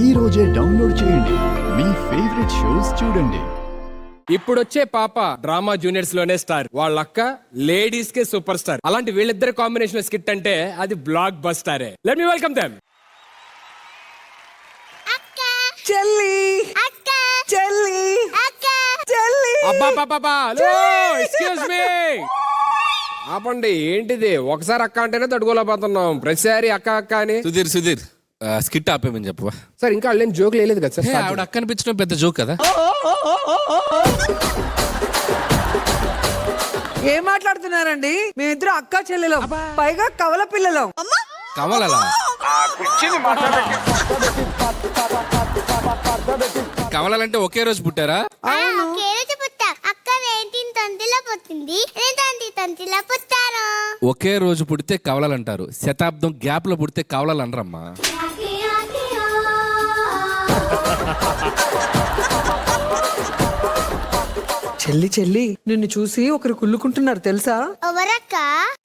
ఈ రోజే డౌన్లోడ్ చేయండి. మీ ఫేవరెట్ షోస్ చూడండి. ఇప్పుడొచ్చే పాప డ్రామా జూనియర్స్ లోనే స్టార్, వాళ్ళ అక్క లేడీస్ కే సూపర్ స్టార్. అలాంటి వీళ్ళిద్దరు కాంబినేషన్ స్కిట్ అంటే అది బ్లాక్ బస్టరే. Let me welcome them. చెల్లి అక్క చెల్లి అక్క చెల్లి అబ్బా పాపా, ఎక్స్క్యూజ్ మీ, ఆపండి. ఏంటిది ఒకసారి అక్క అంటేనే తట్టుకోలేకపోతున్నాం, ప్రతిసారి అక్క అక్క అని. సుధీర్ స్కిట్ ఆపేమని చెప్పవా సార్ ఇంకా వాళ్ళేం జోక్ లేదు కదా సార్. ఆవిడ అక్క అనిపించడం పెద్ద జోక్ కదా. ఏం మాట్లాడుతున్నారండి? మేమిద్దరు అక్క చెల్లెలం, పైగా కవల పిల్లలం. కమలలా కమలాలంటే ఒకే రోజు పుట్టారా? ఒకే రోజు పుట్టా. అక్క 1920లో పుట్టింది, నేను 2020లో పుట్టాను. ఒకే రోజు పుడితే కవలలు అంటారు, శతాబ్దం గ్యాప్ లో పుడితే కవలలు అనరమ్మా. చెల్లి చెల్లి నిన్ను చూసి ఒకరు కుళ్ళుకుంటున్నారు తెలుసా? ఎవరక్క?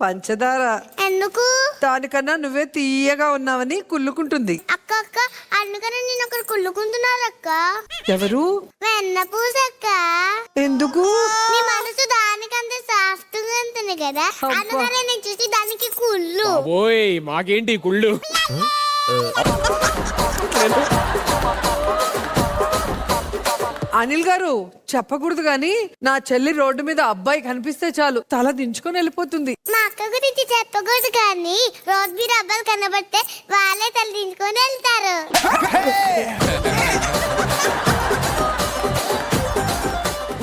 పంచదార. ఎందుకు? దానికన్నా నువ్వే తీయగా ఉన్నావని కుళ్ళుకుంటుంది. అక్క అక్క అందుకని నేను ఒకరు కుళ్ళుకుంటున్నారు అక్క. ఎవరు? వెన్న పూసక్క. ఎందుకు? నీ మనసు దానికంటే సాఫ్ట్ గా ఉంటుంది కదా, అందుకని నేను చూసి దానికి కుళ్ళు. ఓయ్ మాకేంటి కుళ్ళు? అనిల్ గారు చెప్పకూడదు గాని నా చెల్లి రోడ్డు మీద అబ్బాయి కనిపిస్తే చాలు తల దించుకొని వెళ్ళిపోతుంది. మా అక్క గురించి చెప్పకూడదు కానీ రోజు మీరు అబ్బాయిలు కనబడితే వాళ్ళే తల్లించుకొని వెళ్తారు.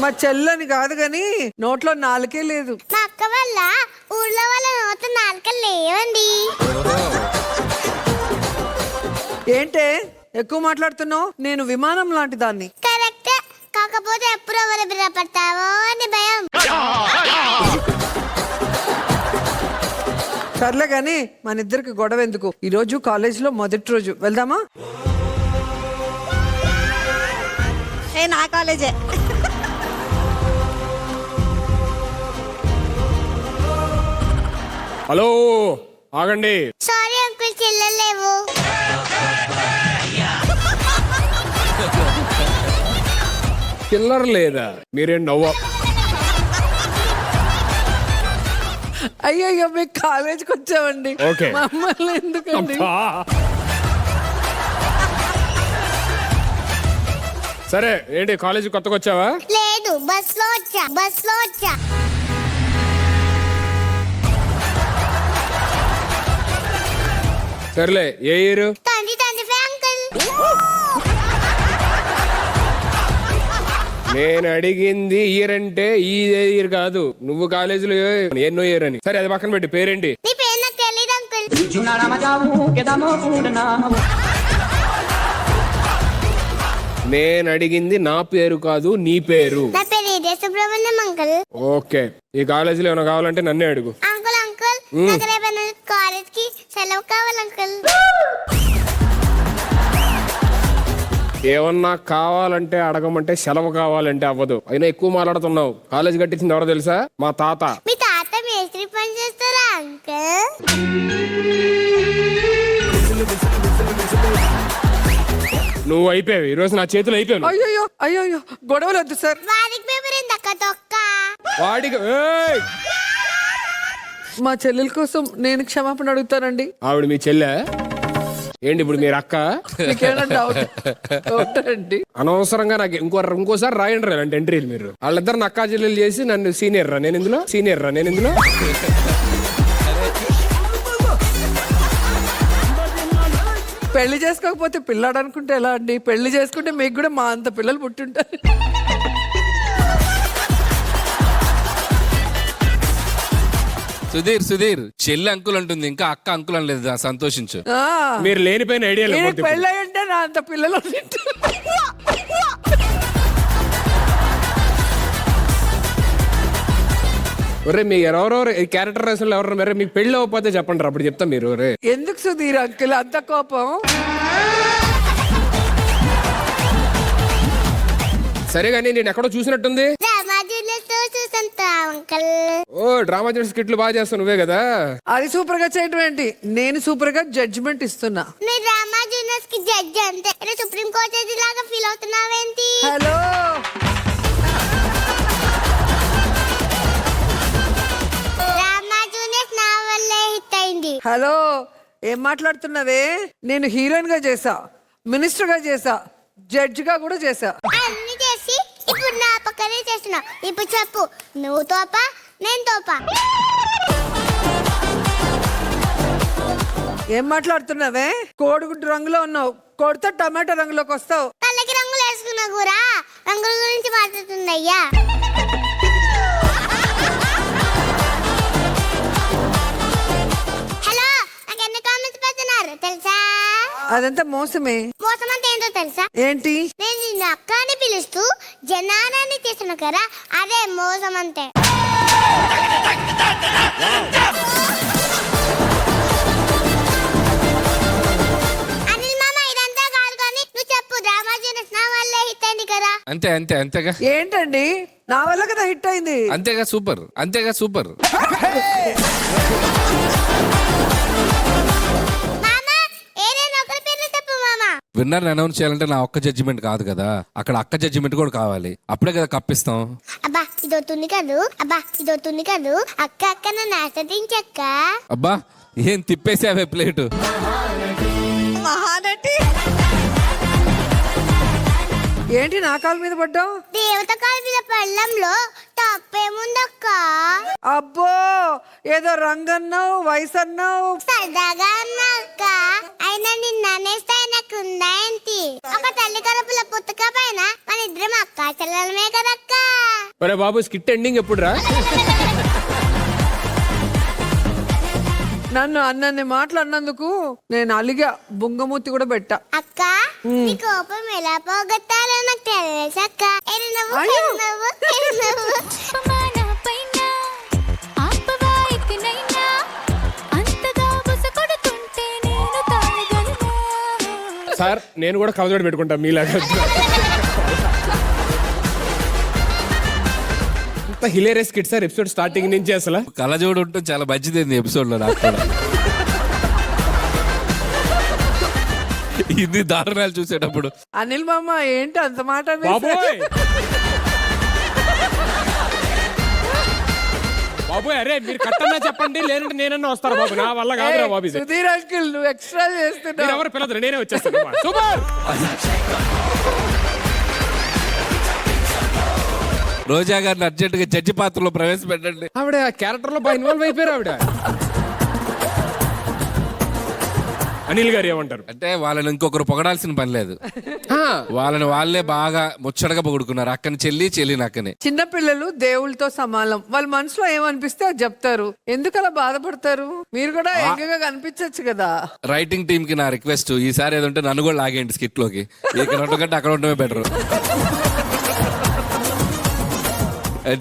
మా చెల్లని కాదు గాని నోట్లో నాలుకే లేదు. మా అక్క వల్ల ఊళ్ళో వాళ్ళ నోట నాలుకలు లేవండి. ఏంటే ఎక్కువ మాట్లాడుతున్నావు? నేను విమానం లాంటి దాన్ని. కరెక్ట్, కాకపోతే ఎప్పుడు ఎవరు భయపడతావో అని భయం. సర్లే గాని మన ఇద్దరికి గొడవ ఎందుకు? ఈ రోజు కాలేజీలో మొదటి రోజు, వెళ్దామా? నా కాలేజే. హలో ఆగండి. సారీ అంకుల్, చెల్లెలేవు. చిల్లర లేదా? మీరేం నవ్వ? అయ్యో మేము కాలేజీకి వచ్చామండి. ఓకే. మమ్మల్ని ఎందుకండి? అబ్బా. సరే ఏంటి కాలేజీ కొత్తగా వచ్చావా? లేదు, బస్ లో వచ్చా. సర్లే ఏ ఇయర్? తండ్రి అంకుల్. నేను అడిగింది ఇయర్ అంటే ఈ ఇయర్ కాదు, నువ్వు కాలేజీలో ఎన్నో ఇయర్ అని. సరే అది పక్కన పెట్టి పేరేంటి? నీ పేరు నాకు తెలియదు అంకుల్. నేను అడిగింది నా పేరు కాదు, నీ పేరు. నా పేరు ఇదే సుబ్రహ్మణ్యం అంకుల్. ఓకే, ఈ కాలేజీలో ఏమైనా కావాలంటే నన్నే అడుగు. అంకుల్ నాకు రేపు కాలేజ్ కి సెలవు కావాలి అంకుల్. ఏమన్నా కావాలంటే అడగమంటే సెలవు కావాలంటే అవ్వదు. అయినా ఎక్కువ మాట్లాడుతున్నావు. కాలేజ్ కట్టించింది ఎవరో తెలుసా? మా తాత. మీ తాత మేస్త్రి పని చేస్తారా అంకుల్? నువ్వు అయిపోయావు, ఈ రోజు నా చేతులు అయిపోయావు. అయ్యో అయ్యో గొడవలు వద్దు సార్. వాడికి పేపర్ ఏందక్క తొక్క? వాడికి ఏయ్! మా చెల్లెల కోసం నేను క్షమాపణ అడుగుతానండి. ఆవిడ మీ చెల్లె ఏంటి? ఇప్పుడు మీరు అక్క? మీకేమైనా డౌట్ అండి? అనవసరంగా నాకు ఇంకోసారి రాయండి రా అంటే ఎంట్రీలు. మీరు వాళ్ళిద్దరు అక్కా చెల్లెలు చేసి నన్ను సీనియర్ రా నేను ఇందులో. పెళ్లి చేసుకోకపోతే పిల్లాడు అనుకుంటే ఎలా అండి? పెళ్లి చేసుకుంటే మీకు కూడా మా అంత పిల్లలు పుట్టుంటారు. సుధీర్ చెల్లి అంకుల్ అంటుంది, ఇంకా అక్క అంకుల్ అనలేదు, సంతోషించు. మీరు లేనిపోయిన ఐడియా. పెళ్ళి అంటే నా అంత పిల్లలు ఒరే మీ ఎవరెవరు క్యారెక్టర్ రేషన్ ఎవరు మరి మీకు పెళ్లి అవ్వకపోతే చెప్పండి రా, అప్పుడు చెప్తా. మీరు ఎందుకు సుధీర్ అంకుల్ అంత కోపం? సరే కానీ నేను ఎక్కడో చూసినట్టుంది. ఓ డ్రామా జడ్జ్ స్కిట్లు బాగా చేస్తావు నువ్వే కదా? అది సూపర్ గా చేయటం ఏంటి? నేను సూపర్ గా జడ్జిమెంట్ ఇస్తున్నా. మీ డ్రామా జూనియర్స్ కి జడ్జి అంతే. ఇలా సుప్రీం కోర్ట్ జడ్జి లాగా ఫీల్ అవుతున్నావేంటి? హలో డ్రామా జూనియర్స్ నా వల్లే హిట్ అయింది. హలో ఏం మాట్లాడుతున్నావే? నేను హీరోయిన్ గా చేసా, మినిస్టర్ గా చేసా, జడ్జ్ గా కూడా చేసా. అన్ని చేసి ఇప్పుడు నా పక్కనే చేస్తున్నావు. ఇప్పుడు చెప్పు, నువ్వు తోపా నేను తోపా? ఏం మాట్లాడుతున్నావే? కోడిగుడ్డు రంగులో ఉన్నావు, కొడితే టమాటా రంగులోకి వస్తావు. కళ్ళకి రంగులు వేసుకున్నా కూడా రంగుల గురించి మాట్లాడుతుంది అయ్యా. హలో, నాకు ఎన్ని కామెంట్స్ పెడుతున్నారు తెలుసా? అదంతా మోసమే. మోసం అంటే ఏంటో తెలుసా? ఏంటి? నేను నిన్ను అక్క అని పిలుస్తూ జనాన్ని చేస్తున్నా కదా, అదే మోసం అంటే. అనిల్ మామ, ఇదంతా కాదు కానీ నువ్వు చెప్పు, డ్రామా జూనియర్స్ నా వల్లే హిట్ అయింది కదా. అంతేగా ఏంటండి, నా వల్ల కదా హిట్ అయింది. అంతేగా సూపర్. మామ, ఏదైనా ఒకరి పేర్లు చెప్పు మామ. విన్నర్ అనౌన్స్ చేయాలంటే నా ఒక్క జడ్జిమెంట్ కాదు కదా, అక్కడ అక్క జడ్జిమెంట్ కూడా కావాలి. అప్పుడే కదా కప్పిస్తాం. అబ్బా ఇదవుతుంది కదూ. అక్క అక్క నన్ను ఆస్వాదించక్క. అబ్బా ఏం తిప్పేసావే ప్లేటు. మహానటి. ఏంటి నా కాలు మీద పడ్డావు? దేవత కాలు మీద పళ్ళంలో తప్పేముందక్క? అబ్బో, ఏదో రంగన్నావు, వయసు అన్నావు. సరదాగా అన్నా అక్క. అయినా నిన్న అనేస్తే నాకుందా ఏంటి? ఒక తల్లి కడుపుల పుట్టక పైన మన ఇద్దరం అక్క చెల్లెలమే కదక్క. ఒరే బాబు, స్కిట్ ఎండింగ్ ఎప్పుడు రా? నన్ను అన్నన్ని మాటలు అన్నందుకు నేను అలిగా, బుంగమూతి కూడా పెట్టా. అక్క, నీ కోపం ఎలా పోగొట్టాలో నాకు తెలుసు అక్క. ఎరు నవ్వు, అయ్యో. ఎరు నవ్వు, ఎరు నవ్వు. సార్, నేను కూడా కవజోడు పెట్టుకుంటా మీలాగా. అంత hilarious skit sir episode starting నుంచి అసలు. కళ్ళజోడు ఉంటే చాలా మంచిది ఎపిసోడ్ లో. నాకు కూడా ఇది దారుణాలు చూసేటప్పుడు. అనిల్ మామ ఏంటి అంత మాట అనేసావు? బాబోయ్ బాబోయ్, అరే మీరు కట్టన్నా చెప్పండి, లేదంటే నేనన్నా వస్తారా బాబు? నా వల్ల కాదురా బాబు ఇది. సుధీర్ అంకిల్, నువ్వు ఎక్స్ట్రా చేస్తున్నావు. ఎవరు పిల్లలు, నేనే వచ్చేస్తాను. సూపర్. రోజా గారిని అర్జెంట్ గా జడ్జి పాత్రలో ప్రవేశపెట్టండి. ఆవిడ క్యారెక్టర్ లో బాగా ఇన్వాల్వ్ అయిపోయారు ఆవిడ. అనిల్ గారు ఏమంటారు అంటే వాళ్ళని ఇంకొకరు పొగడాల్సిన పని లేదు. వాళ్ళని వాళ్ళే బాగా ముచ్చటగా పొగుడుకున్నారు. అక్కని చెల్లిని అక్కని. చిన్నపిల్లలు దేవుళ్ళతో సమానం. వాళ్ళ మనసులో ఏమనిపిస్తే అది చెప్తారు. ఎందుకు అలా బాధపడతారు? మీరు కూడా ఎంగగా కనిపించచ్చు కదా. రైటింగ్ టీమ్ కి నా రిక్వెస్ట్, ఈసారి ఏదంటే నన్ను కూడా లాగేయండి స్కిట్ లోకి. ఇక్కడ ఉండకంటే అక్కడ ఉండమే బెటర్.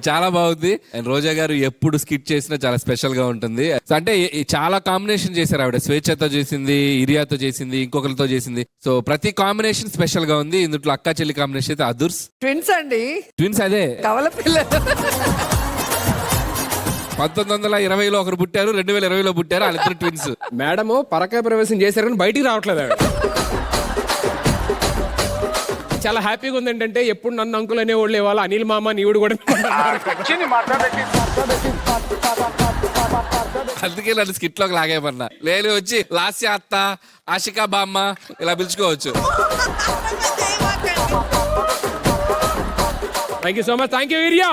చాలా బాగుంది. అండ్ రోజా గారు ఎప్పుడు స్కిట్ చేసినా చాలా స్పెషల్ గా ఉంటుంది. అంటే చాలా కాంబినేషన్ చేశారు ఆవిడ. స్వేచ్ఛతో చేసింది, ఇరియాతో చేసింది, ఇంకొకరితో చేసింది. సో ప్రతి కాంబినేషన్ స్పెషల్ గా ఉంది. ఇందులో అక్క చెల్లి కాంబినేషన్ అయితే అదుర్స్. ట్విన్స్ అండి, ట్విన్స్. అదే కవల పిల్లలు. 1920లో ఒకరు పుట్టారు, 2020లో పుట్టారు. వాళ్ళిద్దరు ట్విన్స్. మేడము పరకాయ ప్రవేశం చేశారు కానీ బయటికి రావట్లేదు ఆవిడ. చాలా హ్యాపీగా ఉంది. ఏంటంటే ఎప్పుడు నన్ను అంకుల్ అనేవాళ్ళు ఇవాళ అనిల్ మామ నీవుడు కూడా. అందుకే నన్ను స్కిట్ లోకి లాగేమన్నా. లేదు వచ్చి లాస్య అత్త, ఆశికా బామ్మ ఇలా పిలుచుకోవచ్చు. Thank you so much. Thank you వీరియా.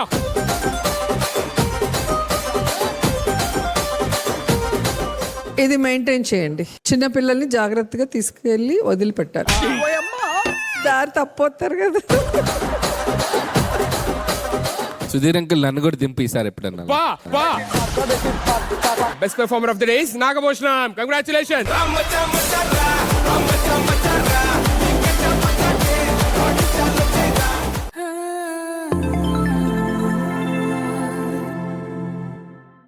ఇది మెయింటైన్ చేయండి. చిన్న పిల్లల్ని జాగ్రత్తగా తీసుకెళ్లి వదిలిపెట్టారు. దారి తప్పొస్తారు కదా. సుధీర్ అంకుల్ నన్ను కూడా దింపు ఈసారి ఎప్పుడన్నా. Best performer of the days Nagabhushanam. Congratulation.